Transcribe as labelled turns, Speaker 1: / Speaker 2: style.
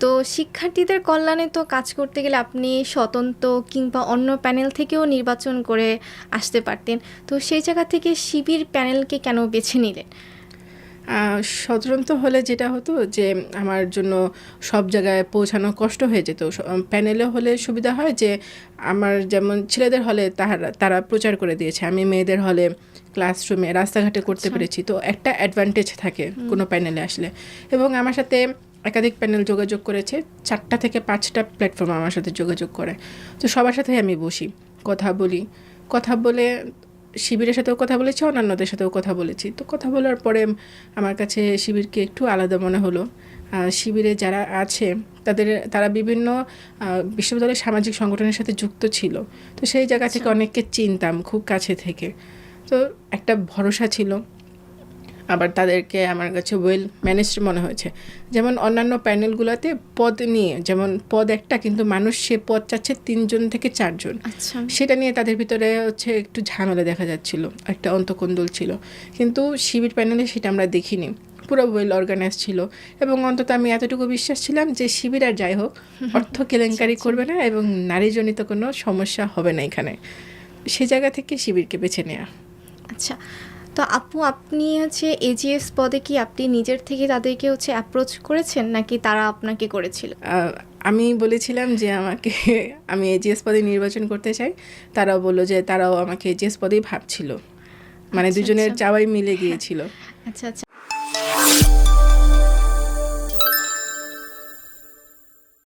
Speaker 1: তো শিক্ষার্থীদের কল্যাণে তো কাজ করতে গেলে আপনি স্বতন্ত্র কিংবা অন্য প্যানেল থেকেও নির্বাচন করে আসতে পারতেন। তো সেই জায়গা থেকে শিবির প্যানেলকে কেন বেছে নিলেন?
Speaker 2: সাধারণত হলে যেটা হতো যে আমার জন্য সব জায়গায় পৌঁছানো কষ্ট হয়ে যেত। প্যানেলে হলে সুবিধা হয় যে আমার যেমন ছেলেদের হলে তারা প্রচার করে দিয়েছে, আমি মেয়েদের হলে ক্লাসরুমে রাস্তাঘাটে করতে
Speaker 1: আচ্ছা।
Speaker 2: পেরেছি, তো একটা অ্যাডভান্টেজ থাকে কোনো প্যানেলে আসলে। এবং আমার সাথে একাধিক প্যানেল যোগাযোগ করেছে, 4টা থেকে 5টা প্ল্যাটফর্ম আমার সাথে যোগাযোগ করে। তো সবার সাথেই আমি বসি, কথা বলি, কথা বলে শিবিরের সাথেও কথা বলেছি, অন্যান্যদের সাথেও কথা বলেছি। তো কথা বলার পরে আমার কাছে শিবিরকে একটু আলাদা মনে হলো। শিবিরে যারা আছে তারা বিভিন্ন বিশ্ববিদ্যালয়ের সামাজিক সংগঠনের সাথে যুক্ত ছিল, তো সেই জায়গা থেকে অনেককে চিনতাম খুব কাছে থেকে, তো একটা ভরসা ছিল। আবার তাদেরকে আমার কাছে ওয়েল ম্যানেজড মনে হয়েছে। যেমন অন্যান্য প্যানেলগুলোতে পদ নিয়ে, যেমন পদ একটা, কিন্তু মানুষ সে পদ চাচ্ছে 3 জন থেকে 4 জন।
Speaker 1: আচ্ছা।
Speaker 2: সেটা নিয়ে তাদের ভিতরে হচ্ছে একটু ঝামেলা দেখা যাচ্ছিল, একটা অন্তকোন্দল ছিল। কিন্তু শিবির প্যানেলে সেটা আমরা দেখিনি, পুরো ওয়েল অর্গানাইজ ছিল। এবং অন্তত আমি এতটুকু বিশ্বাস ছিলাম যে শিবির আর যাই হোক অর্থ কেলেঙ্কারি করবে না এবং নারীজনিত কোনো সমস্যা হবে না এখানে। সে জায়গা থেকে শিবিরকে বেছে নেওয়া।
Speaker 1: আচ্ছা। তো আপু, আপনি হচ্ছে এজিএস পদে কি আপনি নিজের থেকে তাদেরকে হচ্ছে অ্যাপ্রোচ করেছেন নাকি তারা আপনাকে করেছিল?
Speaker 2: আমি বলেছিলাম যে আমি এজিএস পদে নির্বাচন করতে চাই, তারাও বললো যে তারাও আমাকে এজিএস পদেই ভাবছিল, মানে
Speaker 1: আচ্ছা,
Speaker 2: দুজনের
Speaker 1: আচ্ছা।
Speaker 2: চাওয়াই মিলে গিয়েছিল।
Speaker 1: আচ্ছা, আচ্ছা।